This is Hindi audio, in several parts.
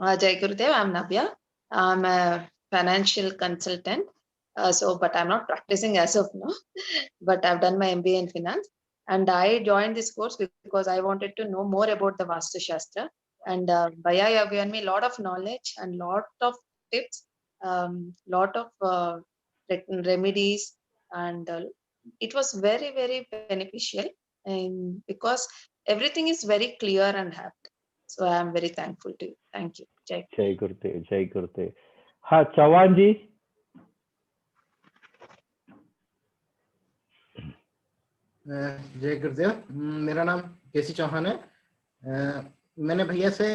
Jai Gurudev, I'm Navya. I'm a financial consultant. But I'm not practicing as of now. But I've done my MBA in finance, and I joined this course because I wanted to know more about the Vastu Shastra. And Bhaiya, you have given me a lot of knowledge and lot of tips, lot of remedies, and it was very, very beneficial. And because everything is very clear and apt, so I am very thankful to you. Thank you. Jai. जय गुरुदेव, जय गुरुदेव. हाँ, चौहान जी. जय गुरुदेव. मेरा नाम केसी चौहान है. मैंने भैया से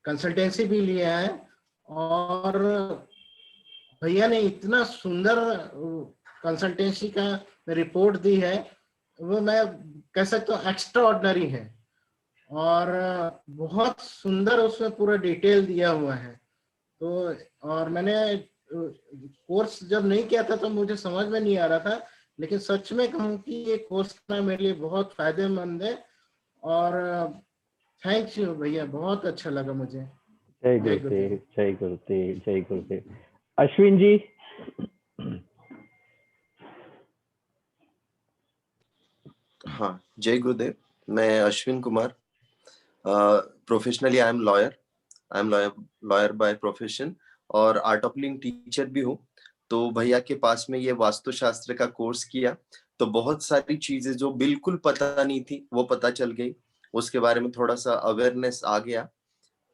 कंसल्टेंसी भी लिया है, और भैया ने इतना सुंदर कंसल्टेंसी का रिपोर्ट दी है, वो मैं कह सकता हूँ एक्स्ट्रा ऑर्डिनरी है, और बहुत सुंदर उसमें पूरा डिटेल दिया हुआ है. तो और मैंने कोर्स जब नहीं किया था तो मुझे समझ में नहीं आ रहा था, लेकिन सच में कहूँ कि ये कोर्स करना मेरे लिए बहुत फायदेमंद है, और थैंक यू भैया, बहुत अच्छा लगा मुझे. जय गुरुदेव, जय गुरुदेव, जय गुरुदेव. अश्विन जी. हाँ, जय गुरुदेव. मैं Ashwin Kumar. Professionally I am lawyer by profession, और आर्ट ऑफ लिविंग टीचर भी हूँ. तो भैया के पास में ये वास्तु शास्त्र का कोर्स किया, तो बहुत सारी चीजें जो बिल्कुल पता नहीं थी वो पता चल गई. उसके बारे में थोड़ा सा अवेयरनेस आ गया,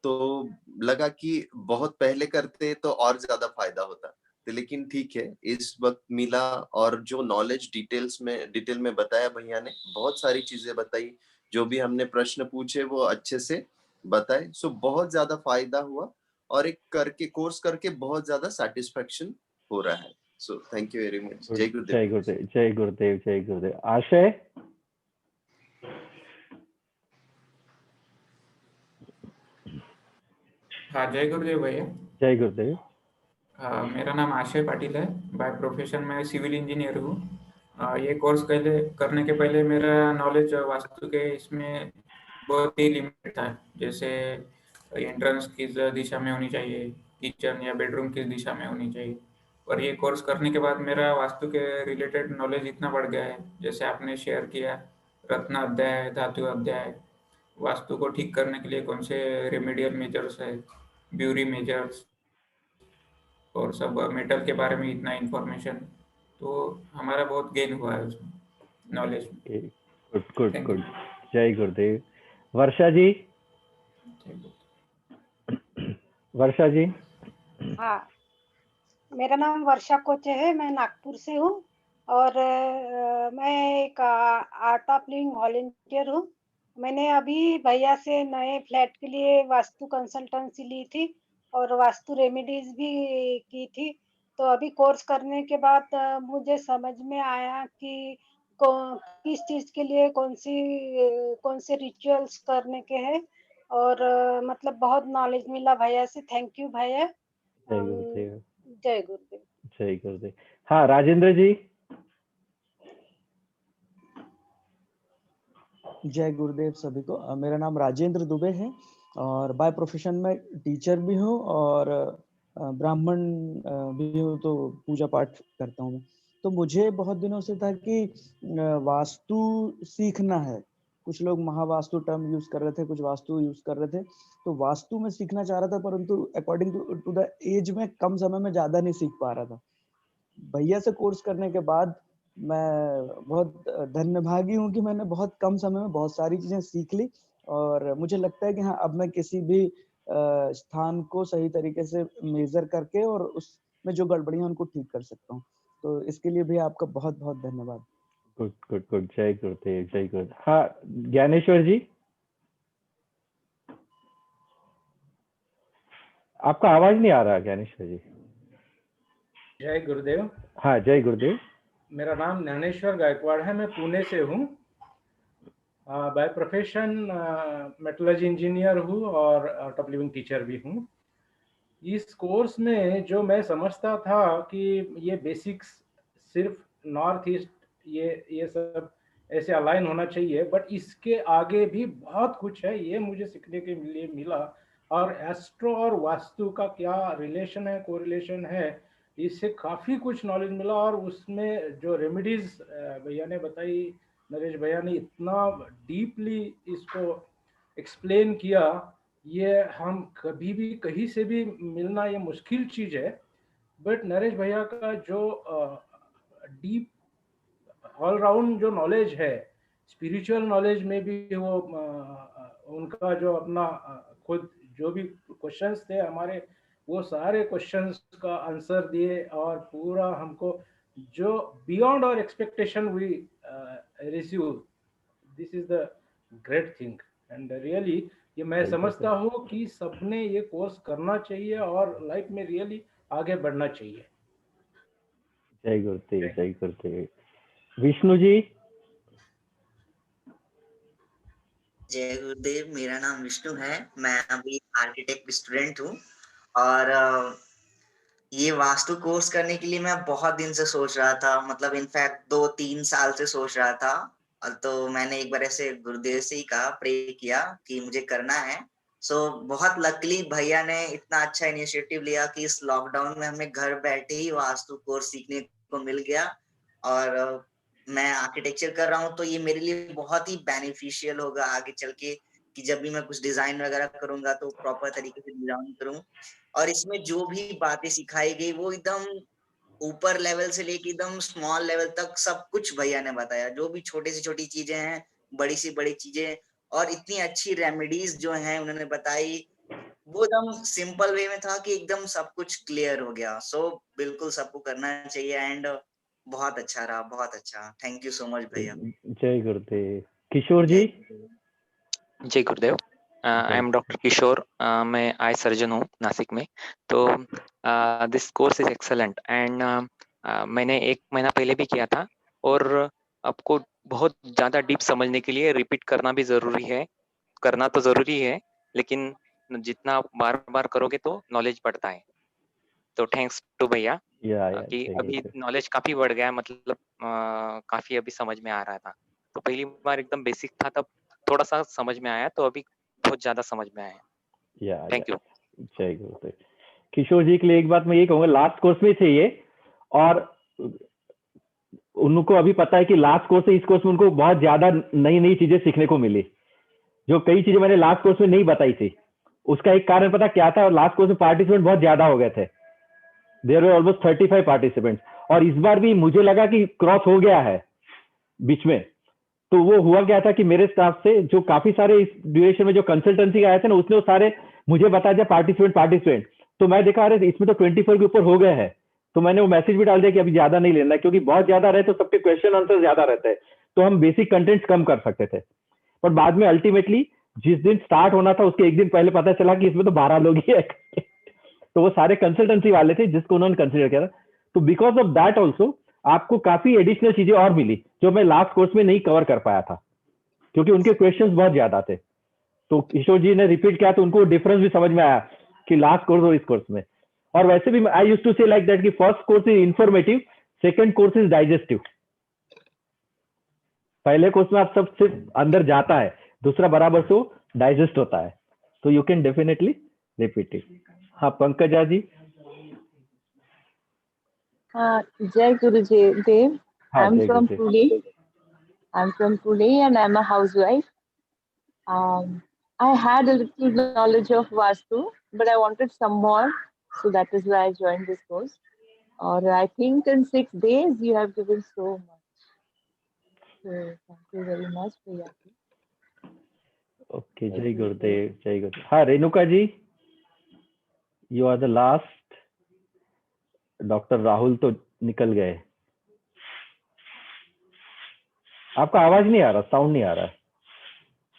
तो लगा कि बहुत पहले करते तो और ज्यादा फायदा होता. तो लेकिन ठीक है, इस वक्त मिला, और जो नॉलेज डिटेल में बताया भैया ने, बहुत सारी चीजें बताई, जो भी हमने प्रश्न पूछे वो अच्छे से बताए. सो बहुत ज्यादा फायदा हुआ, और एक कोर्स करके बहुत ज्यादा सेटिस्फेक्शन हो रहा है. So thank you very much. जय गुरुदेव. जय गुरुदेव, जय गुरुदेव, जय गुरुदेव. आशय. हाँ, जय गुरुदेव भैया. जय गुरुदेव. मेरा नाम आशय पाटिल है. बाय प्रोफेशन मैं सिविल इंजीनियर हूँ. ये कोर्स करने के पहले मेरा नॉलेज वास्तु के इसमें बहुत ही लिमिटेड था. जैसे एंट्रेंस किस दिशा में होनी चाहिए, किचन या बेडरूम किस दिशा में होनी चाहिए. और ये कोर्स करने के बाद मेरा वास्तु के रिलेटेड नॉलेज इतना बढ़ गया है. जैसे आपने शेयर किया, रत्न अध्याय, धातु अध्याय, वास्तु को ठीक करने के लिए कौन से रेमेडियल मेजर्स है, ब्यूरी मेजर्स, और सब मेटल के बारे में इतना इंफॉर्मेशन, तो हमारा बहुत गेन हुआ है उसमें नॉलेज. गुड. जय गुरुदेव. वर्षा जी. वर्षा जी. हाँ, मेरा नाम वर्षा कोचे है. मैं नागपुर से हूँ, और मैं एक आर्ट ऑफ लिविंग वॉलंटियर हूँ. मैंने अभी भैया से नए फ्लैट के लिए वास्तु कंसल्टेंसी ली थी, और वास्तु रेमेडीज भी की थी. तो अभी कोर्स करने के बाद मुझे समझ में आया कि किस चीज के लिए कौन से रिचुअल्स करने के हैं, और मतलब बहुत नॉलेज मिला भैया से. थैंक यू भैया. जय गुरुदेव. जय गुरुदेव. जय गुरुदेव. हाँ, राजेंद्र जी. जय गुरुदेव सभी को. मेरा नाम राजेंद्र दुबे है, और बाय प्रोफेशन में टीचर भी हूँ, और ब्राह्मण भी हूँ, तो पूजा पाठ करता हूँ. तो मुझे बहुत दिनों से था कि वास्तु सीखना है. कुछ लोग महावास्तु टर्म यूज कर रहे थे, कुछ वास्तु यूज कर रहे थे. तो वास्तु में सीखना चाह रहा था, परंतु अकॉर्डिंग टू द एज में कम समय में ज्यादा नहीं सीख पा रहा था. भैया से कोर्स करने के बाद मैं बहुत धन्यभागी हूँ कि मैंने बहुत कम समय में बहुत सारी चीजें सीख ली, और मुझे लगता है कि हाँ, अब मैं किसी भी स्थान को सही तरीके से मेजर करके और उसमें जो गड़बड़ियां उनको ठीक कर सकता हूँ. तो इसके लिए भी आपका बहुत बहुत धन्यवाद. गुड. जय गुरुदेव, जय गुरुदेव. हाँ, ज्ञानेश्वर जी. आपका आवाज नहीं आ रहा ज्ञानेश्वर जी. जय गुरुदेव. हाँ, जय गुरुदेव. मेरा नाम ज्ञानेश्वर गायकवाड़ है. मैं पुणे से हूँ. बाय प्रोफेशन मेटलर्जी इंजीनियर हूँ, और आर्ट ऑफ लिविंग टीचर भी हूँ. इस कोर्स में जो मैं समझता था कि ये बेसिक्स सिर्फ नॉर्थ ईस्ट ये सब ऐसे अलाइन होना चाहिए, बट इसके आगे भी बहुत कुछ है, ये मुझे सीखने के लिए मिला। और एस्ट्रो और वास्तु का क्या रिलेशन है, कोरिलेशन है, इससे काफ़ी कुछ नॉलेज मिला। और उसमें जो रेमेडीज भैया ने बताई, नरेश भैया ने इतना डीपली इसको एक्सप्लेन किया, ये हम कभी भी कहीं से भी मिलना ये मुश्किल चीज़ है। बट नरेश भैया का जो डीप ऑलराउंड जो नॉलेज है, स्पिरिचुअल नॉलेज में भी वो उनका जो अपना खुद जो भी क्वेश्चंस थे हमारे, वो सारे क्वेश्चंस का आंसर दिए, और पूरा हमको जो बियॉन्ड और expectation we receive, this is the great thing. And really ये मैं समझता हूँ कि सबने ये कोर्स करना चाहिए और लाइफ में रियली आगे बढ़ना चाहिए। जय गुरुदेव, जय गुरुदेव। विष्णु जी। जय गुरुदेव, मेरा नाम विष्णु है, मैं अभी आर्किटेक्ट स्टूडेंट हूँ। और ये वास्तु कोर्स करने के लिए मैं बहुत दिन से सोच रहा था, मतलब इनफैक्ट 2-3 साल से सोच रहा था। तो मैंने एक बार ऐसे गुरुदेव से ही कहा, प्रे किया कि मुझे करना है। सो बहुत लकीली भैया ने इतना अच्छा इनिशिएटिव लिया कि इस लॉकडाउन में हमें घर बैठे ही वास्तु कोर्स सीखने को मिल गया। और मैं आर्किटेक्चर कर रहा हूँ, तो ये मेरे लिए बहुत ही बेनिफिशियल होगा आगे चल के, कि जब भी मैं कुछ डिजाइन वगैरह करूंगा तो प्रॉपर तरीके से डिजाइन करूँ। और इसमें जो भी बातें सिखाई गई वो एकदम ऊपर लेवल से लेके एकदम स्मॉल लेवल तक सब कुछ भैया ने बताया, जो भी छोटी से छोटी चीजें हैं, बड़ी से बड़ी चीजें, और इतनी अच्छी रेमेडीज जो हैं उन्होंने बताई, वो एकदम सिंपल वे में था कि एकदम सब कुछ क्लियर हो गया। सो बिल्कुल सबको करना चाहिए। एंड बहुत अच्छा रहा, बहुत अच्छा। थैंक यू सो मच भैया। जय गुरुदेव। किशोर जी। जय गुरुदेव। आई एम डॉक्टर किशोर। मैं आई सर्जन हूँ नासिक में। तो this course is excellent and मैंने 1 महीना पहले भी किया था, और आपको बहुत ज़्यादा डीप समझने के लिए रिपीट करना भी ज़रूरी है। करना तो ज़रूरी है, लेकिन जितना बार बार करोगे तो नॉलेज बढ़ता है। तो थैंक्स टू भैया कि अभी नॉलेज काफ़ी बढ़ गया है, मतलब काफ़ी अभी समझ में आ रहा था। तो पहली बार एकदम बेसिक था, तब थोड़ा सा समझ में आया, तो अभी बहुत ज्यादा समझ में आया। Thank you. जय गुरुदेव। किशोर जी के लिए एक बात मैं ये कहूँगा, लास्ट कोर्स में थे ये, और उनको अभी पता है कि लास्ट कोर्स से इस कोर्स में उनको बहुत ज्यादा नई नई चीजें सीखने को मिली, जो कई चीजें मैंने लास्ट कोर्स में नहीं बताई थी। उसका एक कारण पता क्या था? लास्ट कोर्स में पार्टिसिपेंट बहुत ज्यादा हो गए थे, देयर वर ऑलमोस्ट 35 पार्टिसिपेंट्स, और इस बार भी मुझे लगा कि क्रॉस हो गया है बीच में। तो वो हुआ क्या था कि मेरे स्टाफ से जो काफी सारे इस ड्यूरेशन में जो कंसल्टेंसी आए थे ना, उसने वो सारे मुझे बता दिया पार्टिसिपेंट। तो मैं देखा रहे इसमें तो 24 के ऊपर हो गए हैं, तो मैंने वो मैसेज भी डाल दिया कि अभी ज्यादा नहीं लेना, क्योंकि बहुत ज्यादा रहे तो सबके क्वेश्चन आंसर ज्यादा रहते हैं, तो हम बेसिक कंटेंट्स कम कर सकते थे। पर बाद में अल्टीमेटली जिस दिन स्टार्ट होना था उसके एक दिन पहले पता चला कि इसमें तो 12 लोग ही है तो वो सारे कंसल्टेंसी वाले थे जिसको उन्होंने कंसिडर किया था। तो बिकॉज ऑफ दैट ऑल्सो आपको काफी एडिशनल चीजें और मिली जो मैं लास्ट कोर्स में नहीं कवर कर पाया था, क्योंकि उनके क्वेश्चंस बहुत ज्यादा थे। तो किशोर जी ने रिपीट किया तो उनको डिफरेंस भी समझ में आया कि लास्ट कोर्स और इस कोर्स में। और वैसे भी आई यूज्ड टू से लाइक दैट कि first course is informative, second course is digestive. पहले कोर्स में आप सब सिर्फ अंदर जाता है, दूसरा बराबर से डाइजेस्ट होता है। तो you can definitely repeat it. हाँ पंकजा जी। Jai Gurudev. I'm from Pune. And I'm a housewife. I had a little knowledge of Vastu, but I wanted some more, so that is why I joined this course. Or I think in 6 days you have given so much. So thank you very much for your. Okay, Jai Gurudev, Jai Gurudev. हाँ Renuka ji, you are the last. Doctor Rahul तो निकल गए, आपका आवाज नहीं आ रहा, साउंड नहीं आ रहा है।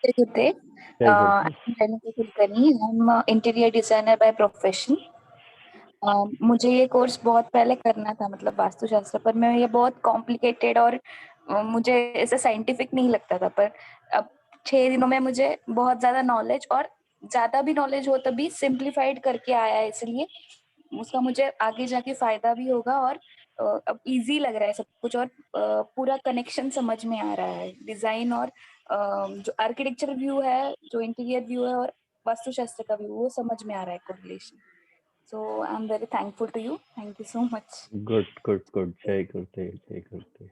Renuka Kulkarni, I'm interior designer by profession. मुझे ये कोर्स बहुत पहले करना था, मतलब वास्तुशास्त्र, पर मैं ये बहुत कॉम्प्लिकेटेड और मुझे ऐसे साइंटिफिक नहीं लगता था। पर अब 6 दिनों में मुझे बहुत ज्यादा नॉलेज, और ज्यादा भी नॉलेज हो तभी सिंप्लीफाइड करके आया है, इसलिए उसका मुझे आगे जाके फायदा भी होगा और अब इजी लग रहा है सब कुछ, और पूरा कनेक्शन समझ में आ रहा है। डिजाइन और जो आर्किटेक्चर व्यू है, जो इंटीरियर व्यू है, और वास्तुशास्त्र का व्यू, वो समझ में आ रहा है correlation. So I am very thankful to you, thank you so much. Good good good, जय गुरुदेव, जय गुरुदेव।